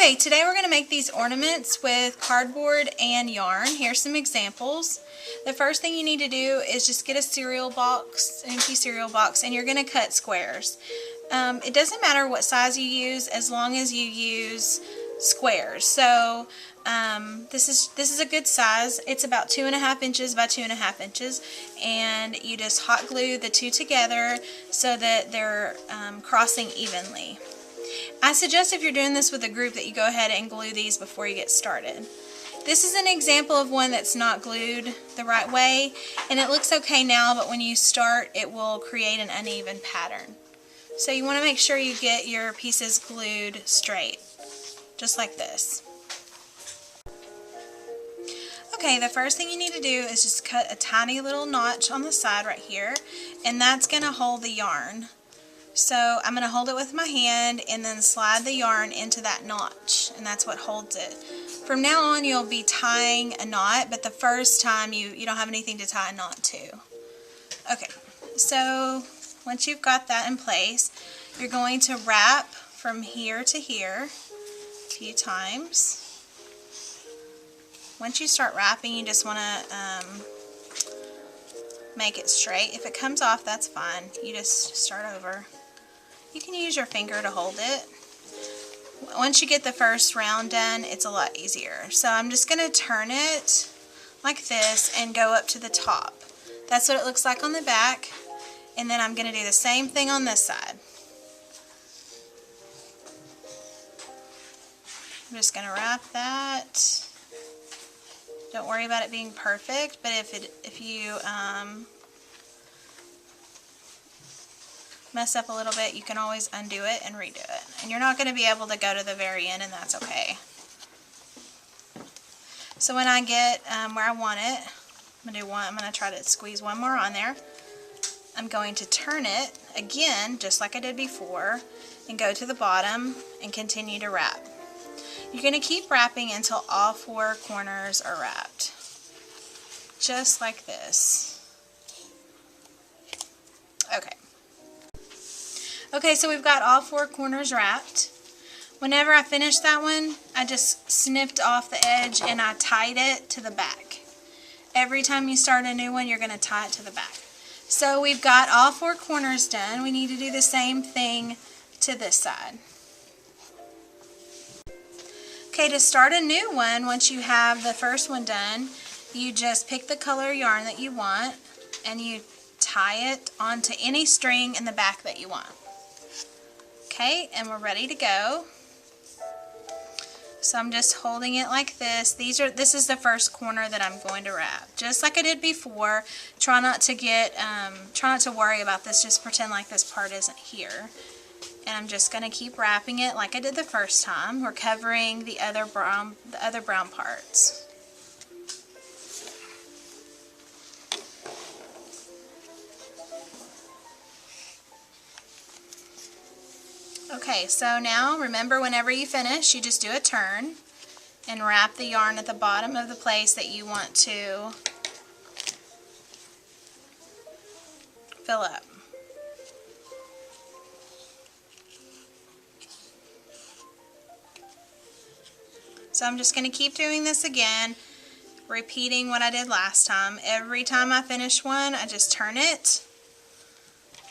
Okay, today we're going to make these ornaments with cardboard and yarn. Here's some examples. The first thing you need to do is just get a cereal box, an empty cereal box, and you're going to cut squares. It doesn't matter what size you use as long as you use squares. So this is a good size. It's about 2.5 inches by 2.5 inches, and you just hot glue the two together so that they're crossing evenly. I suggest if you're doing this with a group that you go ahead and glue these before you get started. This is an example of one that's not glued the right way, and it looks okay now, but when you start it will create an uneven pattern. So you want to make sure you get your pieces glued straight, just like this. Okay, the first thing you need to do is just cut a tiny little notch on the side right here, and that's going to hold the yarn. So I'm going to hold it with my hand and then slide the yarn into that notch, and that's what holds it. From now on you'll be tying a knot, but the first time you don't have anything to tie a knot to. Okay, so once you've got that in place, you're going to wrap from here to here a few times. Once you start wrapping, you just want to make it straight. If it comes off, that's fine. You just start over. You can use your finger to hold it. Once you get the first round done, it's a lot easier. So I'm just going to turn it like this and go up to the top. That's what it looks like on the back. And then I'm going to do the same thing on this side. I'm just going to wrap that. Don't worry about it being perfect, but if you mess up a little bit, you can always undo it and redo it. And you're not going to be able to go to the very end, and that's okay. So when I get where I want it, I'm going to try to squeeze one more on there. I'm going to turn it again, just like I did before, and go to the bottom and continue to wrap. You're going to keep wrapping until all 4 corners are wrapped. Just like this. Okay. Okay, so we've got all 4 corners wrapped. Whenever I finished that one, I just snipped off the edge and I tied it to the back. Every time you start a new one, you're going to tie it to the back. So we've got all 4 corners done. We need to do the same thing to this side. Okay, to start a new one, once you have the first one done, you just pick the color yarn that you want and you tie it onto any string in the back that you want. Okay, and we're ready to go. So I'm just holding it like this. This is the first corner that I'm going to wrap. Just like I did before, try not to worry about this, just pretend like this part isn't here. And I'm just going to keep wrapping it like I did the first time. We're covering the other brown parts. Okay, so now remember, whenever you finish, you just do a turn and wrap the yarn at the bottom of the place that you want to fill up. So I'm just going to keep doing this again, repeating what I did last time. Every time I finish one, I just turn it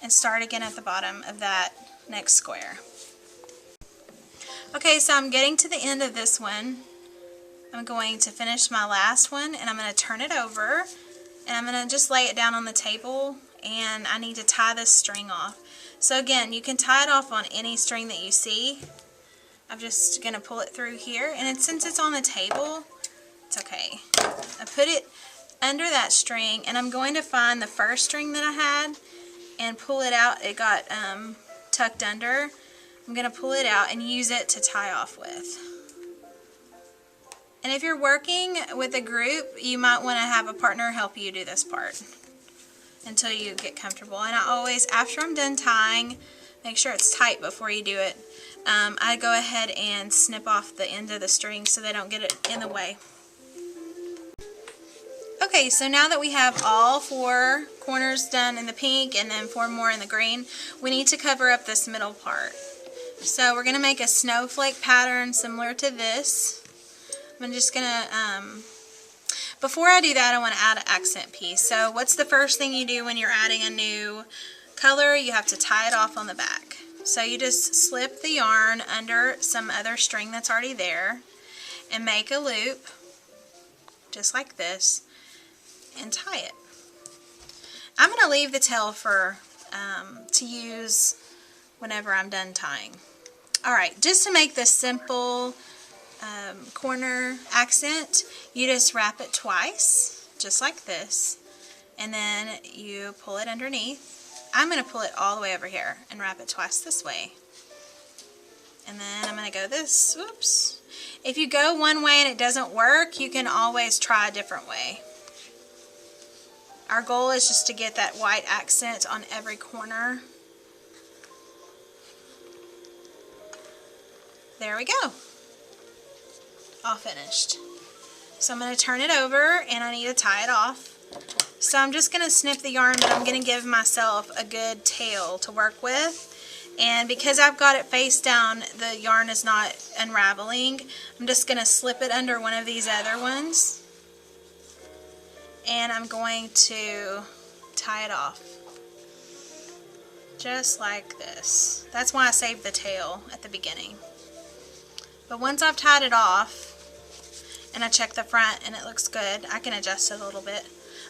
and start again at the bottom of that next square. Okay, so I'm getting to the end of this one. I'm going to finish my last one, and I'm going to turn it over, and I'm going to just lay it down on the table, and I need to tie this string off. So again, you can tie it off on any string that you see. I'm just going to pull it through here, and since it's on the table, it's okay. I put it under that string, and I'm going to find the first string that I had and pull it out. It got tucked under. I'm going to pull it out and use it to tie off with. And if you're working with a group, you might want to have a partner help you do this part until you get comfortable. And I always, after I'm done tying, make sure it's tight before you do it. I go ahead and snip off the end of the string so they don't get it in the way. Okay, so now that we have all 4 corners done in the pink and then 4 more in the green, we need to cover up this middle part. So we're going to make a snowflake pattern similar to this. I'm just going to, before I do that, I want to add an accent piece. So what's the first thing you do when you're adding a new color? You have to tie it off on the back. So you just slip the yarn under some other string that's already there and make a loop, just like this, and tie it. I'm going to leave the tail for to use whenever I'm done tying. Alright, just to make this simple corner accent, you just wrap it twice, just like this, and then you pull it underneath. I'm going to pull it all the way over here and wrap it twice this way. And then I'm going to go this, whoops. If you go one way and it doesn't work, you can always try a different way. Our goal is just to get that white accent on every corner. There we go. All finished. So I'm going to turn it over and I need to tie it off. So I'm just going to snip the yarn, but I'm going to give myself a good tail to work with. And because I've got it face down, the yarn is not unraveling. I'm just going to slip it under one of these other ones. And I'm going to tie it off. Just like this. That's why I saved the tail at the beginning. But once I've tied it off, and I check the front and it looks good, I can adjust it a little bit.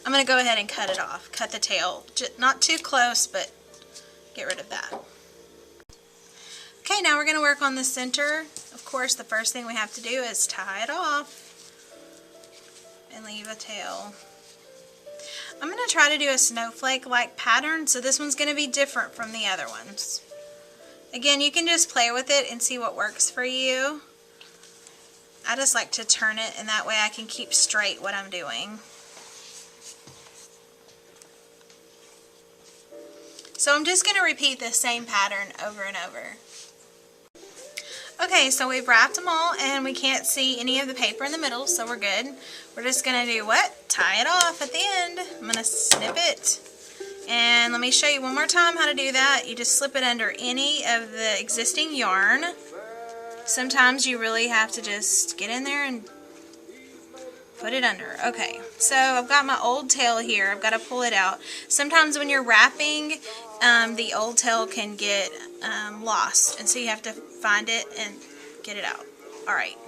I'm going to go ahead and cut it off. Cut the tail. Not too close, but get rid of that. Okay, now we're going to work on the center. Of course, the first thing we have to do is tie it off and leave a tail. I'm going to try to do a snowflake-like pattern, so this one's going to be different from the other ones. Again, you can just play with it and see what works for you. I just like to turn it, and that way I can keep straight what I'm doing. So I'm just going to repeat the same pattern over and over. Okay, so we've wrapped them all, and we can't see any of the paper in the middle, so we're good. We're just going to do what? Tie it off at the end. I'm going to snip it. And let me show you one more time how to do that. You just slip it under any of the existing yarn. Sometimes you really have to just get in there and put it under. Okay, so I've got my old tail here. I've got to pull it out. Sometimes when you're wrapping, the old tail can get lost, and so you have to find it and get it out. Alright,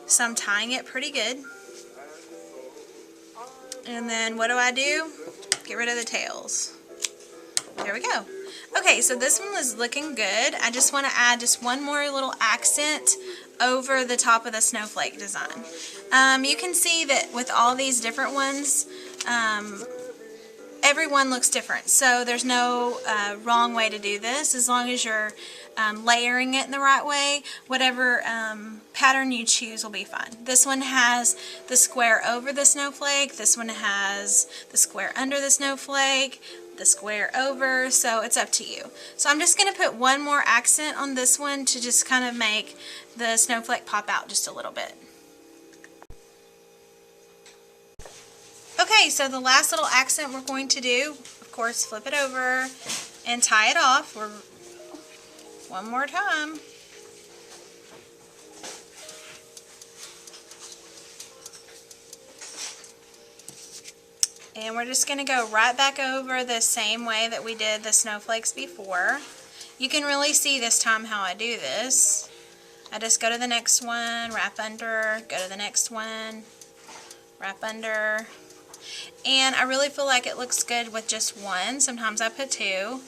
so I'm tying it pretty good. And then what do? Get rid of the tails. There we go. Okay, so this one is looking good. I just want to add just one more little accent over the top of the snowflake design. You can see that with all these different ones, every one looks different. So there's no wrong way to do this as long as you're layering it in the right way. Whatever pattern you choose will be fine. This one has the square over the snowflake. This one has the square under the snowflake, the square over, so it's up to you. So I'm just going to put one more accent on this one to just kind of make the snowflake pop out just a little bit. Okay, so the last little accent we're going to do, of course, flip it over and tie it off. One more time. And we're just going to go right back over the same way that we did the snowflakes before. You can really see this time how I do this. I just go to the next one, wrap under, go to the next one, wrap under. And I really feel like it looks good with just one. Sometimes I put two,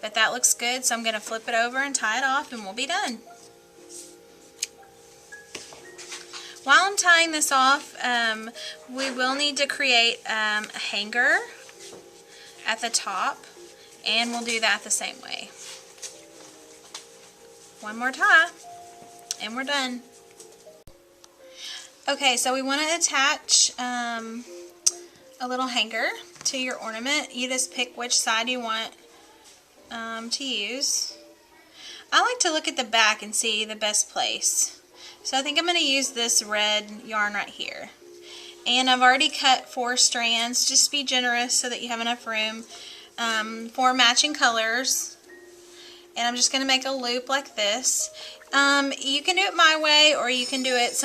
but that looks good, so I'm going to flip it over and tie it off and we'll be done. While I'm tying this off, we will need to create a hanger at the top, and we'll do that the same way. One more tie, and we're done. Okay, so we want to attach a little hanger to your ornament. You just pick which side you want to use. I like to look at the back and see the best place. So I think I'm going to use this red yarn right here. And I've already cut 4 strands. Just be generous so that you have enough room. 4 matching colors. And I'm just going to make a loop like this. You can do it my way, or you can do it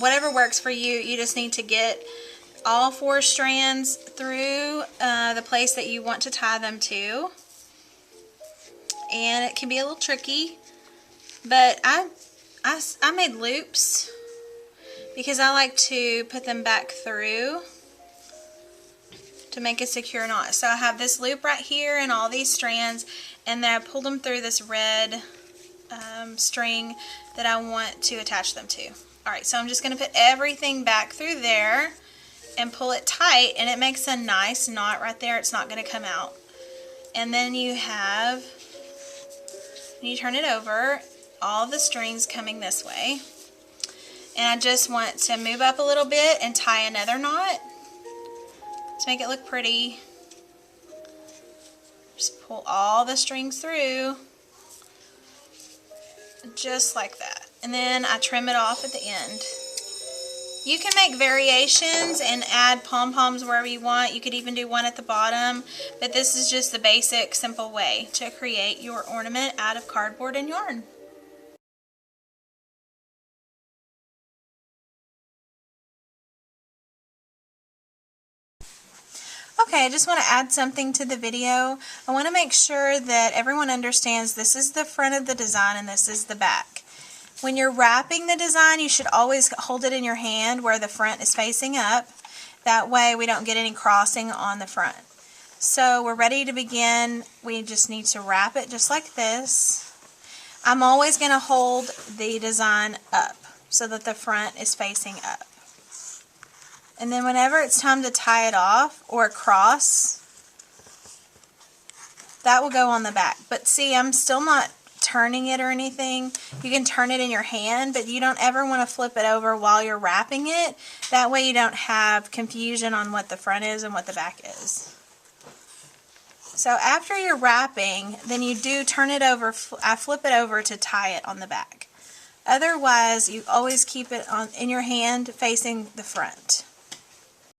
whatever works for you. You just need to get all 4 strands through the place that you want to tie them to. And it can be a little tricky, but I made loops because I like to put them back through to make a secure knot. So I have this loop right here and all these strands, and then I pulled them through this red string that I want to attach them to. Alright, so I'm just going to put everything back through there and pull it tight, and it makes a nice knot right there. It's not going to come out. And then you have, when you turn it over, all the strings coming this way. And I just want to move up a little bit and tie another knot to make it look pretty. Just pull all the strings through, just like that. And then I trim it off at the end. You can make variations and add pom-poms wherever you want. You could even do one at the bottom, but this is just the basic, simple way to create your ornament out of cardboard and yarn. Okay, I just want to add something to the video. I want to make sure that everyone understands this is the front of the design and this is the back. When you're wrapping the design, you should always hold it in your hand where the front is facing up. That way we don't get any crossing on the front. So we're ready to begin. We just need to wrap it just like this. I'm always going to hold the design up so that the front is facing up. And then whenever it's time to tie it off or cross, that will go on the back. But see, I'm still not turning it or anything. You can turn it in your hand, but you don't ever want to flip it over while you're wrapping it. That way you don't have confusion on what the front is and what the back is. So after you're wrapping, then you do turn it over. I flip it over to tie it on the back. Otherwise, you always keep it in your hand facing the front.